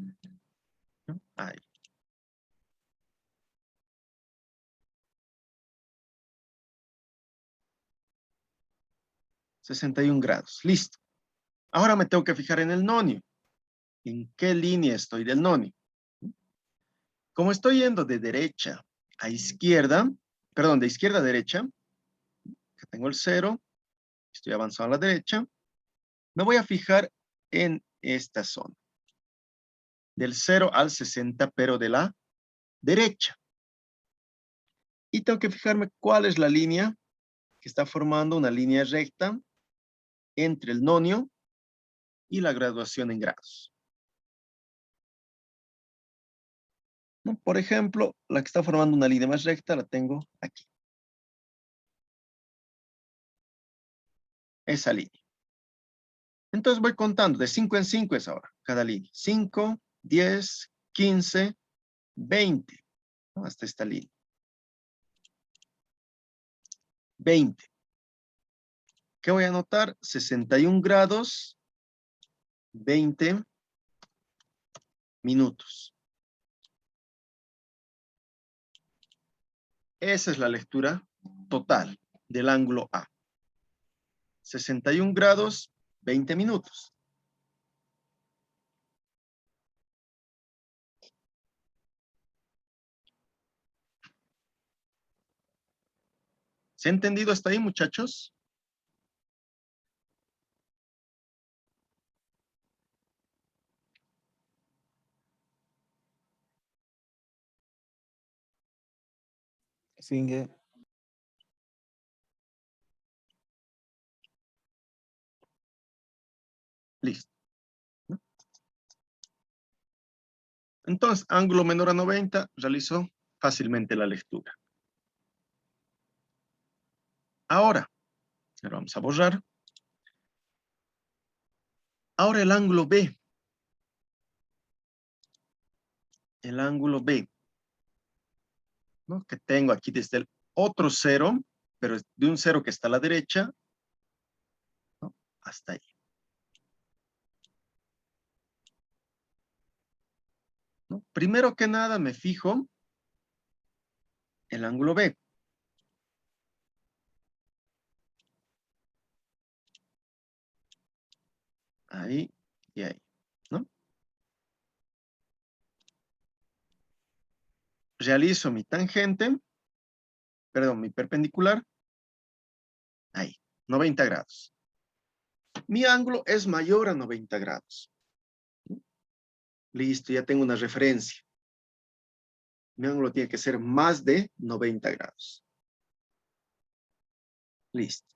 ¿No? Ahí. $61. Listo. Ahora me tengo que fijar en el nonio. ¿En qué línea estoy del nonio? Como estoy yendo de derecha a izquierda, perdón, de izquierda a derecha, que tengo el 0, estoy avanzando a la derecha, me voy a fijar en esta zona. Del 0 al 60, pero de la derecha. Y tengo que fijarme cuál es la línea que está formando una línea recta entre el nonio y la graduación en grados. ¿No? Por ejemplo, la que está formando una línea más recta la tengo aquí. Esa línea. Entonces voy contando, de 5 en 5 es ahora, cada línea. 5, 10, 15, 20, ¿no? Hasta esta línea. 20. ¿Qué voy a anotar? 61 grados, 20 minutos. Esa es la lectura total del ángulo A. 61 grados, 20 minutos. ¿Se ha entendido hasta ahí, muchachos? Sí, Inge. Listo. ¿No? Entonces, ángulo menor a 90, realizo fácilmente la lectura. Ahora vamos a borrar. Ahora el ángulo B. El ángulo B. ¿No? Que tengo aquí desde el otro 0, pero de un 0 que está a la derecha, ¿no? Hasta ahí. ¿No? Primero que nada me fijo el ángulo B. Ahí y ahí, ¿no? Realizo mi tangente, perdón, mi perpendicular, ahí, 90 grados. Mi ángulo es mayor a 90 grados. Listo, ya tengo una referencia. Mi ángulo tiene que ser más de 90 grados. Listo.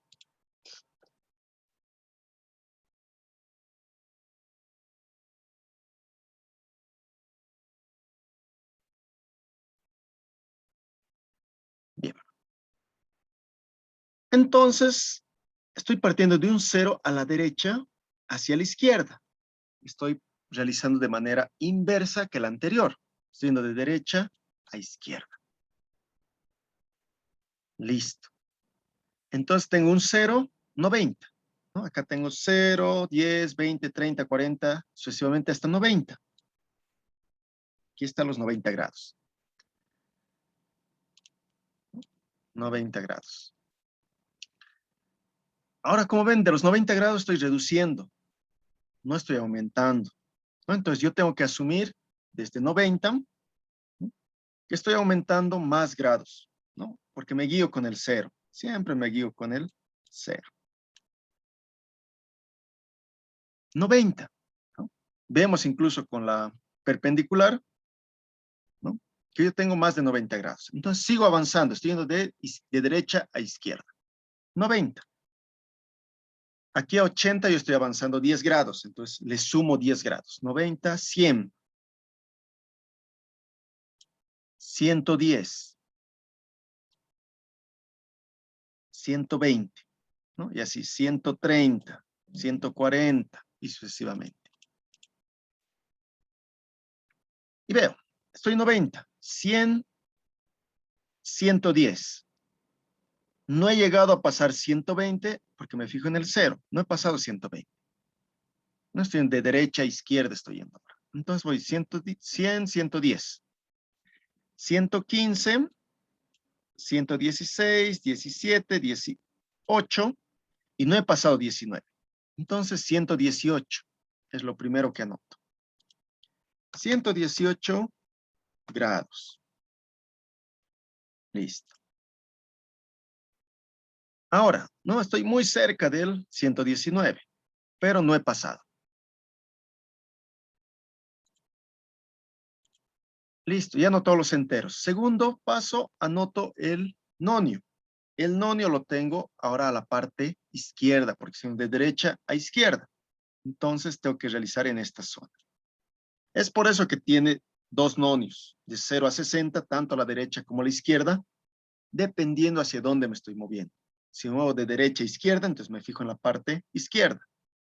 Bien. Entonces, estoy partiendo de un 0 a la derecha hacia la izquierda. Estoy realizando de manera inversa que la anterior. Estoy yendo de derecha a izquierda. Listo. Entonces tengo un 0, 90. ¿No? Acá tengo 0, 10, 20, 30, 40, sucesivamente hasta 90. Aquí están los 90 grados. 90 grados. Ahora, como ven, de los 90 grados estoy reduciendo. No estoy aumentando. ¿No? Entonces yo tengo que asumir desde 90, ¿no? Que estoy aumentando más grados, ¿no? Porque me guío con el 0. Siempre me guío con el 0. 90. ¿No? Vemos incluso con la perpendicular, ¿no? Que yo tengo más de 90 grados. Entonces sigo avanzando, estoy yendo de derecha a izquierda. 90. Aquí a 80 yo estoy avanzando 10 grados, entonces le sumo 10 grados. 90, 100. 110. 120, ¿no? Y así, 130, 140 y sucesivamente. Y veo, estoy 90, 100, 110. No he llegado a pasar 120 porque me fijo en el 0. No he pasado 120. No estoy de derecha a izquierda, estoy yendo ahora. Entonces voy 100, 110. 115, 116, 17, 18 y no he pasado 19. Entonces 118 es lo primero que anoto. 118 grados. Listo. Ahora, no estoy muy cerca del 119, pero no he pasado. Listo, ya anoto los enteros. Segundo paso, anoto el nonio. El nonio lo tengo ahora a la parte izquierda, porque son de derecha a izquierda. Entonces tengo que realizar en esta zona. Es por eso que tiene dos nonios, de 0 a 60, tanto a la derecha como a la izquierda, dependiendo hacia dónde me estoy moviendo. Si me muevo de derecha a izquierda, entonces me fijo en la parte izquierda.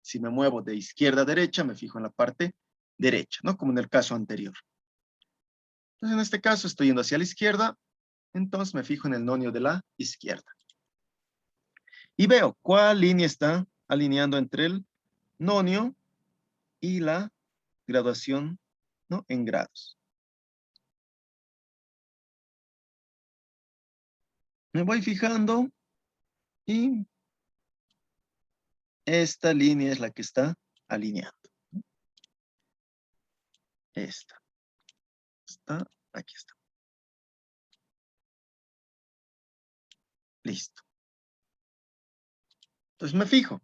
Si me muevo de izquierda a derecha, me fijo en la parte derecha, ¿no? Como en el caso anterior. Entonces, en este caso, estoy yendo hacia la izquierda, entonces me fijo en el nonio de la izquierda. Y veo cuál línea está alineando entre el nonio y la graduación, ¿no? En grados. Me voy fijando y esta línea es la que está alineando. Esta. Aquí está. Listo. Entonces me fijo.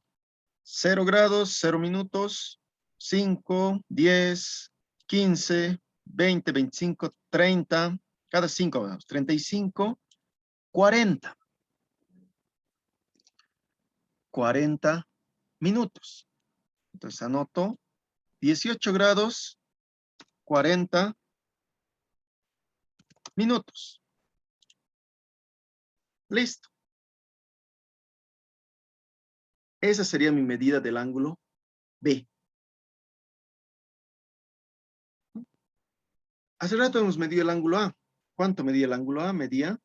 0 grados, 0 minutos, 5, 10, 15, 20, 25, 30, cada 5 grados, 35, 40. 40 minutos. Entonces anoto 18 grados, 40 minutos. Listo. Esa sería mi medida del ángulo B. Hace rato hemos medido el ángulo A. ¿Cuánto medía el ángulo A? Medía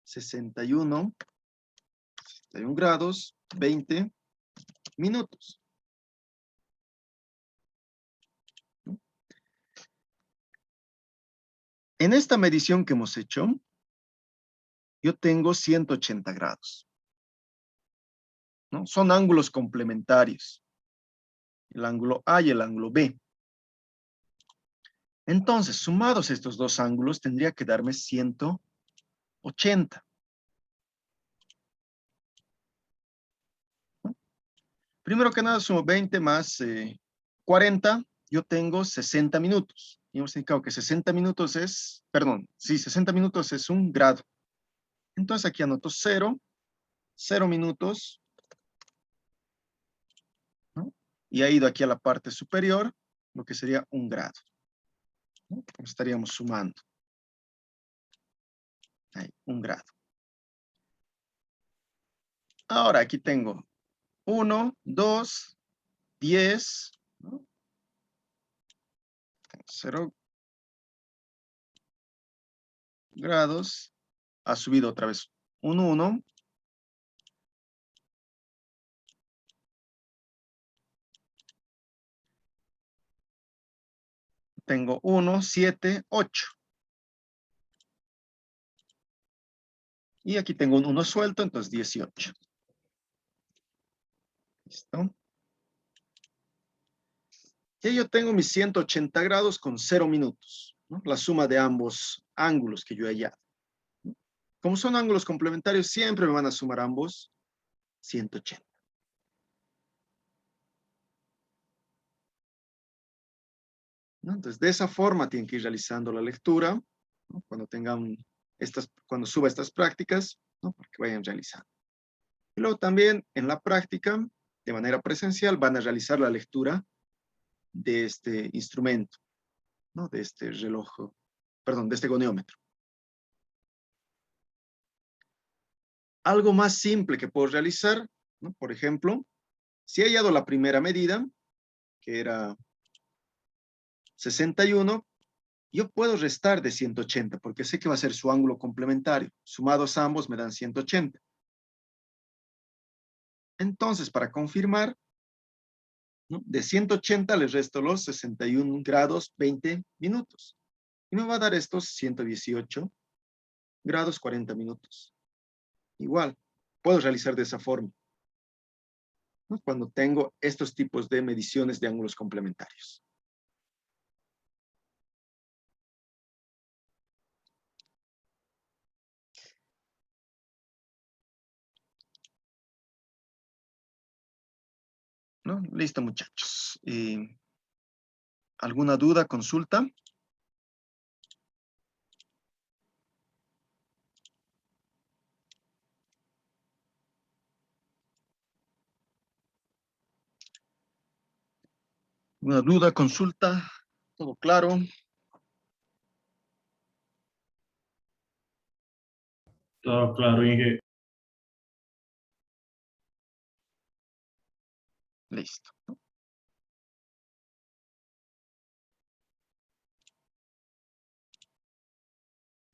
61 grados, 20 minutos. En esta medición que hemos hecho, yo tengo 180 grados, ¿no? Son ángulos complementarios. El ángulo A y el ángulo B. Entonces, sumados estos dos ángulos, tendría que darme 180. ¿No? Primero que nada, sumo 20 más 40. Yo tengo 60 minutos. Y hemos indicado que 60 minutos es, perdón, sí, 60 minutos es un grado. Entonces aquí anoto 0, 0 minutos, ¿no? Y ha ido aquí a la parte superior, lo que sería un grado, ¿no? Estaríamos sumando. Ahí, un grado. Ahora aquí tengo 1, 2, 10, ¿no? 0 grados. Ha subido otra vez un 1. Tengo 1, 7, 8. Y aquí tengo un 1 suelto, entonces 18. ¿Listo? Y yo tengo mis 180 grados con 0 minutos, ¿no? La suma de ambos ángulos que yo he hallado. Como son ángulos complementarios, siempre me van a sumar ambos 180. ¿No? Entonces, de esa forma tienen que ir realizando la lectura, ¿no? Cuando suba estas prácticas, ¿no? Para que vayan realizando. Y luego también en la práctica de manera presencial van a realizar la lectura de este instrumento, ¿no? De este reloj, perdón, de este goniómetro. Algo más simple que puedo realizar, ¿no? Por ejemplo, si he hallado la primera medida, que era 61, yo puedo restar de 180, porque sé que va a ser su ángulo complementario. Sumados ambos me dan 180. Entonces, para confirmar, ¿no? De 180 le resto los 61 grados 20 minutos. Y me va a dar estos 118 grados 40 minutos. Igual, puedo realizar de esa forma, ¿no? Cuando tengo estos tipos de mediciones de ángulos complementarios. ¿No? Listo, muchachos. ¿Alguna duda, consulta? ¿Alguna duda, consulta? ¿Todo claro? Todo claro, Inge. Listo.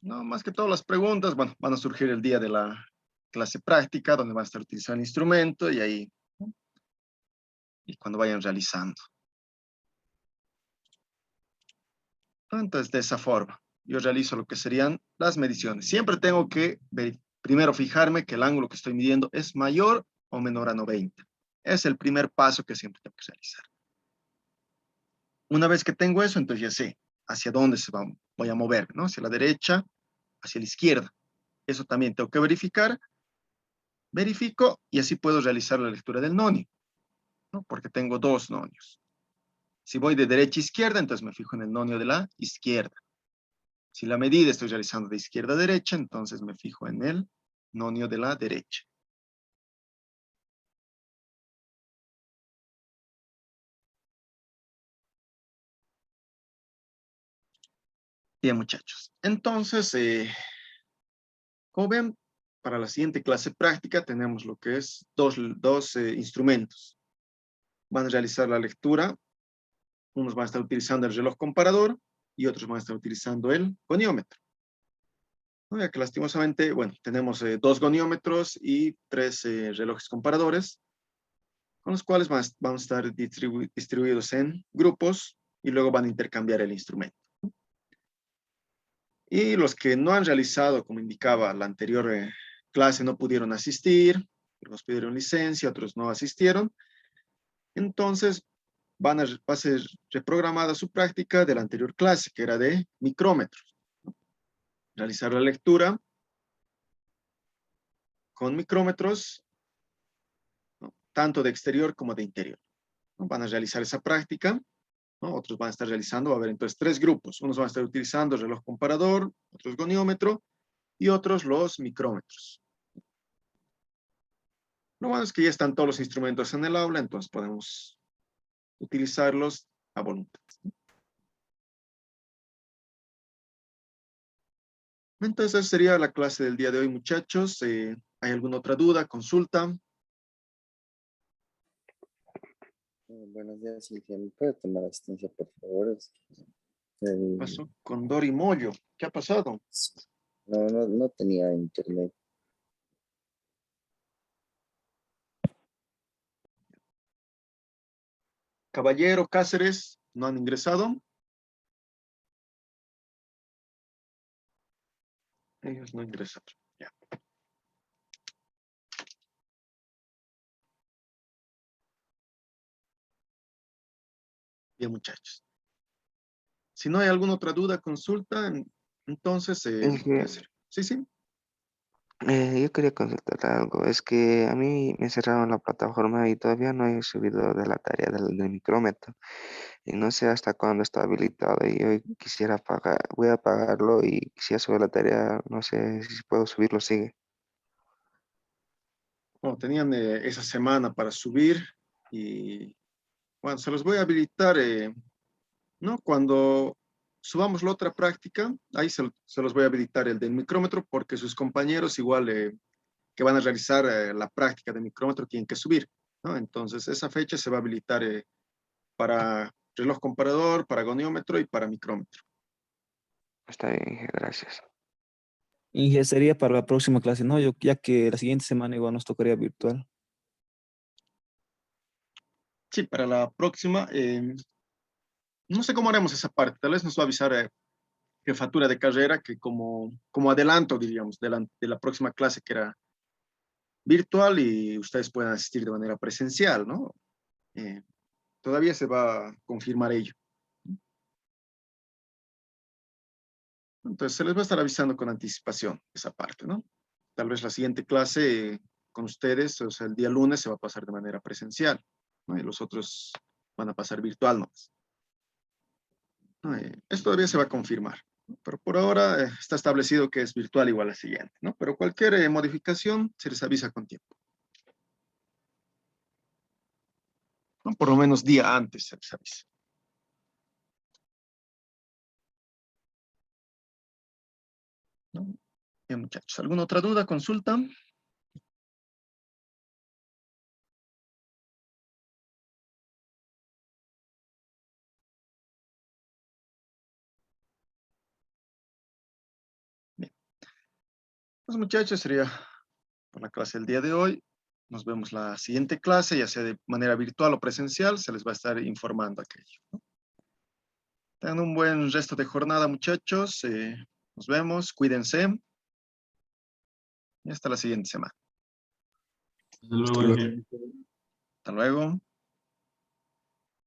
No, más que todas las preguntas, bueno, van a surgir el día de la clase práctica, donde van a estar utilizando el instrumento y ahí, ¿no? Y cuando vayan realizando. Entonces, de esa forma, yo realizo lo que serían las mediciones. Siempre tengo que primero fijarme que el ángulo que estoy midiendo es mayor o menor a 90. Es el primer paso que siempre tengo que realizar. Una vez que tengo eso, entonces ya sé hacia dónde voy a mover, ¿no? Hacia la derecha, hacia la izquierda. Eso también tengo que verificar. Verifico y así puedo realizar la lectura del nonio, ¿no? Porque tengo dos nonios. Si voy de derecha a izquierda, entonces me fijo en el nonio de la izquierda. Si la medida estoy realizando de izquierda a derecha, entonces me fijo en el nonio de la derecha. Bien, muchachos. Entonces, como ven, para la siguiente clase práctica tenemos lo que es dos instrumentos. Van a realizar la lectura. Unos van a estar utilizando el reloj comparador y otros van a estar utilizando el goniómetro. ¿No? Ya que lastimosamente, bueno, tenemos dos goniómetros y tres relojes comparadores, con los cuales van a estar distribuidos en grupos y luego van a intercambiar el instrumento. Y los que no han realizado, como indicaba la anterior clase, no pudieron asistir, nos pidieron licencia, otros no asistieron, entonces va a ser reprogramada su práctica de la anterior clase, que era de micrómetros. Realizar la lectura con micrómetros, ¿no? Tanto de exterior como de interior, ¿no? Van a realizar esa práctica, ¿no? Otros van a estar realizando, va a haber entonces tres grupos. Unos van a estar utilizando el reloj comparador, otros goniómetro y otros los micrómetros. Lo bueno es que ya están todos los instrumentos en el aula, entonces podemos utilizarlos a voluntad. Entonces, esa sería la clase del día de hoy, muchachos. ¿Hay alguna otra duda, consulta? Buenos días, Cintia. ¿Me puede tomar asistencia, por favor? ¿Qué pasó con Dori Mollo? ¿Qué ha pasado? No tenía internet. Caballero, Cáceres, ¿no han ingresado? Ellos no ingresaron. Ya. Bien, muchachos. Si no hay alguna otra duda, consulta, entonces, ¿qué hacer? Sí, sí. Yo quería consultar algo. Es que a mí me cerraron la plataforma y todavía no he subido de la tarea del micrómetro. Y no sé hasta cuándo está habilitado. Y yo quisiera pagar, voy a pagarlo y quisiera subir la tarea. No sé si puedo subirlo, sigue. Bueno, tenían esa semana para subir. Y bueno, se los voy a habilitar, ¿no? Cuando subamos la otra práctica, ahí se los voy a habilitar el del micrómetro, porque sus compañeros igual que van a realizar la práctica de micrómetro tienen que subir, ¿no? Entonces, esa fecha se va a habilitar para reloj comparador, para goniómetro y para micrómetro. Está bien, Inge, gracias. Inge, sería para la próxima clase, ¿no? Yo, ya que la siguiente semana igual nos tocaría virtual. Sí, para la próxima, no sé cómo haremos esa parte. Tal vez nos va a avisar jefatura de carrera que como adelanto, diríamos, de la próxima clase que era virtual y ustedes puedan asistir de manera presencial, ¿no? Todavía se va a confirmar ello. Entonces, se les va a estar avisando con anticipación esa parte, ¿no? Tal vez la siguiente clase con ustedes, o sea, el día lunes se va a pasar de manera presencial, ¿no? Y los otros van a pasar virtual nomás. ¿No? Esto todavía se va a confirmar, ¿no? Pero por ahora está establecido que es virtual igual a la siguiente, ¿no? Pero cualquier modificación se les avisa con tiempo, ¿no? Por lo menos día antes se les avisa. ¿No? Bien, muchachos, ¿alguna otra duda, consulta? Bien. Pues muchachos, sería por la clase del día de hoy. Nos vemos la siguiente clase, ya sea de manera virtual o presencial, se les va a estar informando aquello, ¿no? Tengan un buen resto de jornada, muchachos. Nos vemos, cuídense. Y hasta la siguiente semana. Desde luego, Hasta luego. Inge. Hasta luego.